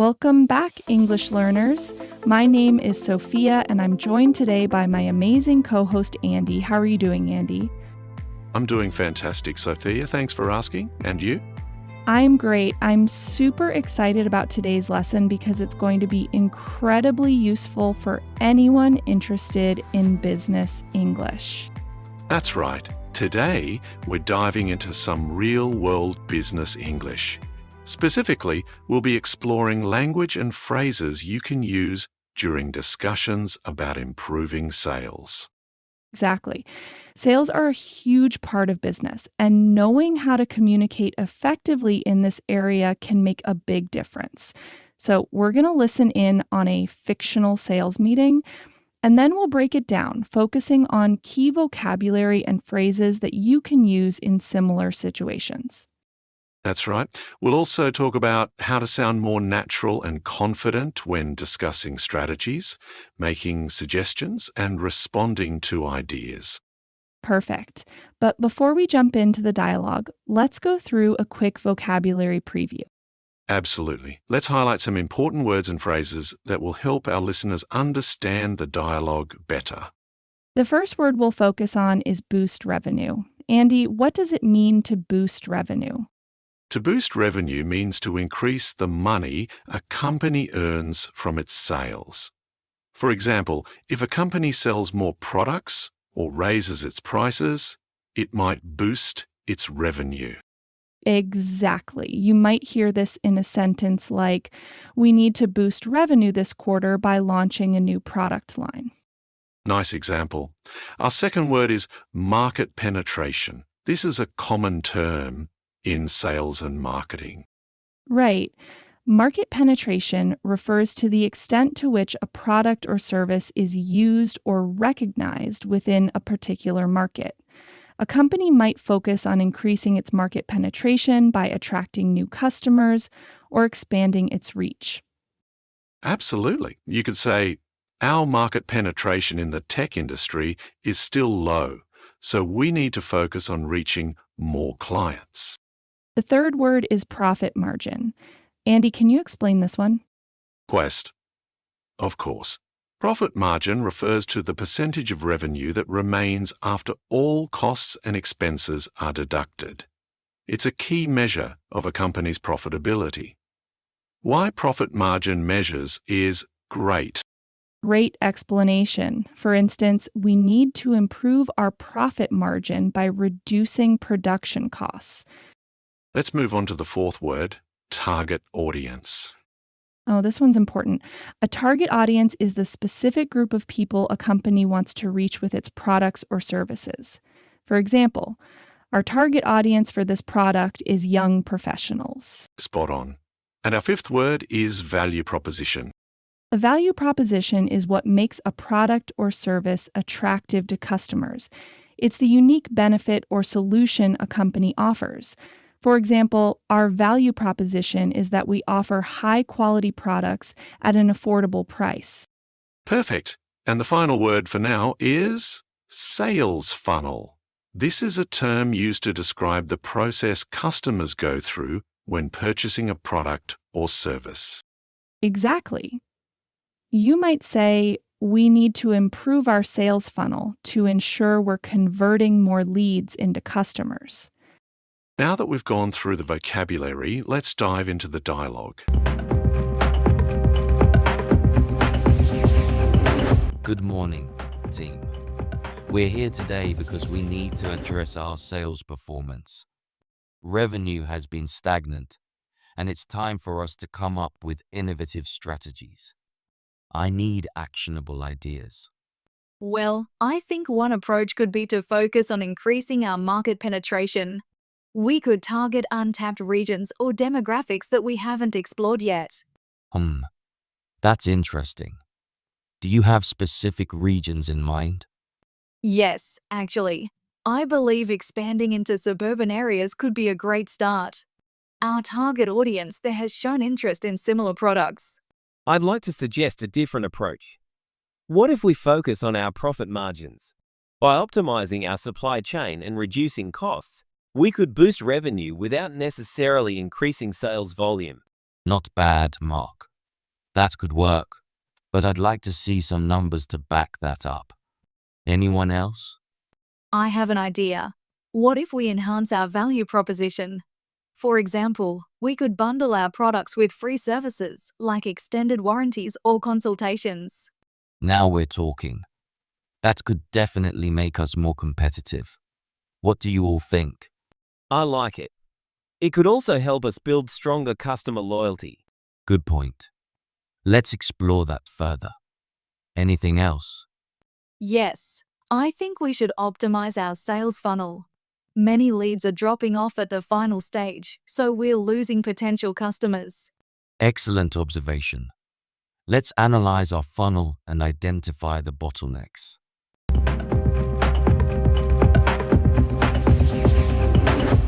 Welcome back, English learners. My name is Sophia, and I'm joined today by my amazing co-host, Andy. How are you doing, Andy? I'm doing fantastic, Sophia. Thanks for asking. And you? I'm great. I'm super excited about today's lesson because it's going to be incredibly useful for anyone interested in business English. That's right. Today, we're diving into some real-world business English. Specifically, we'll be exploring language and phrases you can use during discussions about improving sales. Exactly. Sales are a huge part of business, and knowing how to communicate effectively in this area can make a big difference. So, we're going to listen in on a fictional sales meeting, and then we'll break it down, focusing on key vocabulary and phrases that you can use in similar situations. That's right. We'll also talk about how to sound more natural and confident when discussing strategies, making suggestions, and responding to ideas. Perfect. But before we jump into the dialogue, let's go through a quick vocabulary preview. Absolutely. Let's highlight some important words and phrases that will help our listeners understand the dialogue better. The first word we'll focus on is boost revenue. Andy, what does it mean to boost revenue? To boost revenue means to increase the money a company earns from its sales. For example, if a company sells more products or raises its prices, it might boost its revenue. Exactly. You might hear this in a sentence like, we need to boost revenue this quarter by launching a new product line. Nice example. Our second word is market penetration. This is a common term in sales and marketing. Right. Market penetration refers to the extent to which a product or service is used or recognized within a particular market. A company might focus on increasing its market penetration by attracting new customers or expanding its reach. Absolutely. You could say, our market penetration in the tech industry is still low, so we need to focus on reaching more clients. The third word is profit margin. Andy, can you explain this one? Quest. Of course. Profit margin refers to the percentage of revenue that remains after all costs and expenses are deducted. It's a key measure of a company's profitability. Why profit margin measures is great. Great explanation. For instance, we need to improve our profit margin by reducing production costs. Let's move on to the fourth word, target audience. Oh, this one's important. A target audience is the specific group of people a company wants to reach with its products or services. For example, our target audience for this product is young professionals. Spot on. And our fifth word is value proposition. A value proposition is what makes a product or service attractive to customers. It's the unique benefit or solution a company offers. For example, our value proposition is that we offer high-quality products at an affordable price. Perfect. And the final word for now is sales funnel. This is a term used to describe the process customers go through when purchasing a product or service. Exactly. You might say, we need to improve our sales funnel to ensure we're converting more leads into customers. Now that we've gone through the vocabulary, let's dive into the dialogue. Good morning, team. We're here today because we need to address our sales performance. Revenue has been stagnant, and it's time for us to come up with innovative strategies. I need actionable ideas. Well, I think one approach could be to focus on increasing our market penetration. We could target untapped regions or demographics that we haven't explored yet. That's interesting. Do you have specific regions in mind? Yes, actually. I believe expanding into suburban areas could be a great start. Our target audience there has shown interest in similar products. I'd like to suggest a different approach. What if we focus on our profit margins? By optimizing our supply chain and reducing costs, we could boost revenue without necessarily increasing sales volume. Not bad, Mark. That could work, but I'd like to see some numbers to back that up. Anyone else? I have an idea. What if we enhance our value proposition? For example, we could bundle our products with free services like extended warranties or consultations. Now we're talking. That could definitely make us more competitive. What do you all think? I like it. It could also help us build stronger customer loyalty. Good point. Let's explore that further. Anything else? Yes, I think we should optimize our sales funnel. Many leads are dropping off at the final stage, so we're losing potential customers. Excellent observation. Let's analyze our funnel and identify the bottlenecks.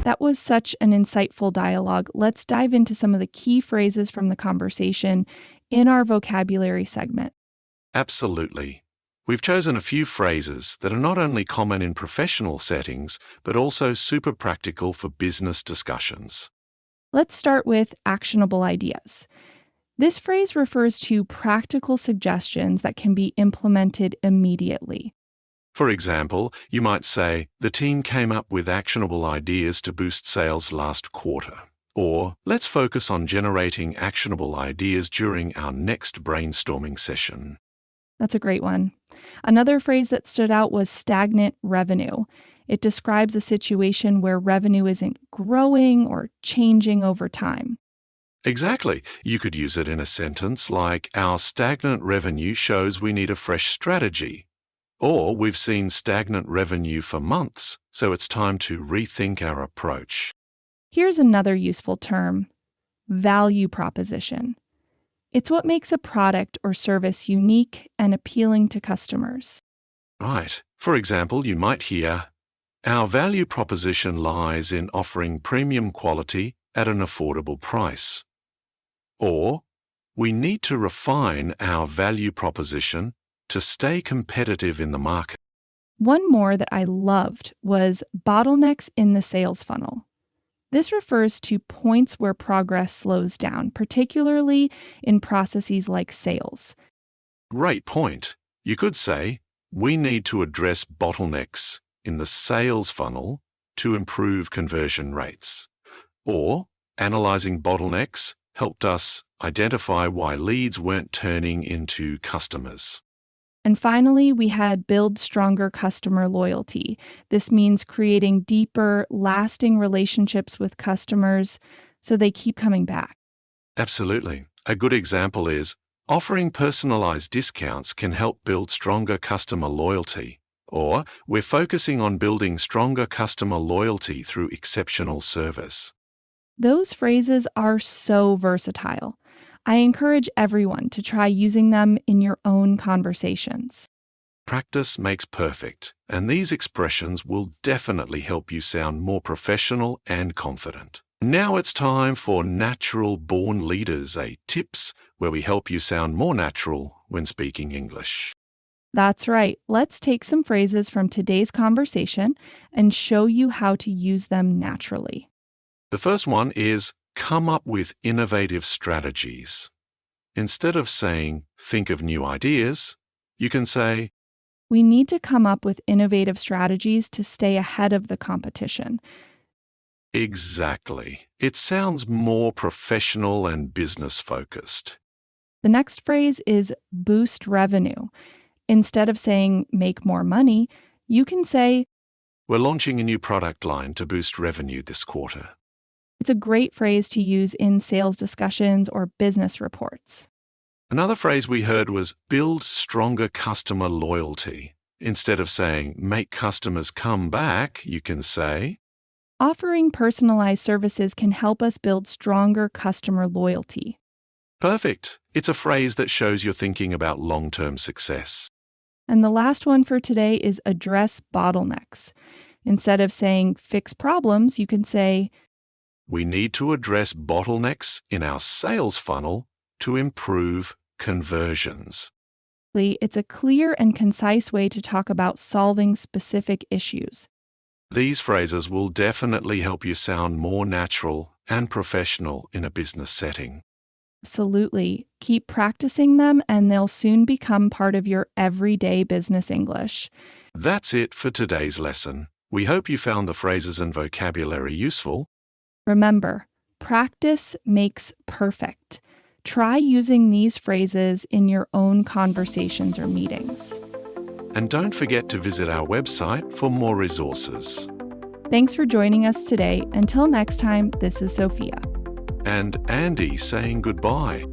That was such an insightful dialogue. Let's dive into some of the key phrases from the conversation in our vocabulary segment. Absolutely. We've chosen a few phrases that are not only common in professional settings, but also super practical for business discussions. Let's start with actionable ideas. This phrase refers to practical suggestions that can be implemented immediately. For example, you might say, the team came up with actionable ideas to boost sales last quarter. Or, let's focus on generating actionable ideas during our next brainstorming session. That's a great one. Another phrase that stood out was stagnant revenue. It describes a situation where revenue isn't growing or changing over time. Exactly. You could use it in a sentence like, our stagnant revenue shows we need a fresh strategy. Or, we've seen stagnant revenue for months, so it's time to rethink our approach. Here's another useful term: value proposition. It's what makes a product or service unique and appealing to customers. Right. For example, you might hear, our value proposition lies in offering premium quality at an affordable price. Or, we need to refine our value proposition to stay competitive in the market. One more that I loved was bottlenecks in the sales funnel. This refers to points where progress slows down, particularly in processes like sales. Great point. You could say, we need to address bottlenecks in the sales funnel to improve conversion rates. Or, analyzing bottlenecks helped us identify why leads weren't turning into customers. And finally, we had build stronger customer loyalty. This means creating deeper, lasting relationships with customers so they keep coming back. Absolutely. A good example is, offering personalized discounts can help build stronger customer loyalty. Or, we're focusing on building stronger customer loyalty through exceptional service. Those phrases are so versatile. I encourage everyone to try using them in your own conversations. Practice makes perfect, and these expressions will definitely help you sound more professional and confident. Now it's time for Natural Born Leaders, a tips where we help you sound more natural when speaking English. That's right. Let's take some phrases from today's conversation and show you how to use them naturally. The first one is, come up with innovative strategies. Instead of saying, think of new ideas, you can say, We need to come up with innovative strategies to stay ahead of the competition. exactly. It sounds more professional and business focused. The next phrase is boost revenue. Instead of saying make more money, you can say, We're launching a new product line to boost revenue this quarter. it's a great phrase to use in sales discussions or business reports. Another phrase we heard was build stronger customer loyalty. Instead of saying make customers come back, you can say, Offering personalized services can help us build stronger customer loyalty. perfect. It's a phrase that shows you're thinking about long-term success. And the last one for today is address bottlenecks. Instead of saying fix problems, you can say, We need to address bottlenecks in our sales funnel to improve conversions. it's a clear and concise way to talk about solving specific issues. These phrases will definitely help you sound more natural and professional in a business setting. Absolutely. Keep practicing them, and they'll soon become part of your everyday business English. That's it for today's lesson. We hope you found the phrases and vocabulary useful. Remember, practice makes perfect. Try using these phrases in your own conversations or meetings. And don't forget to visit our website for more resources. Thanks for joining us today. Until next time, this is Sophia. And Andy saying goodbye.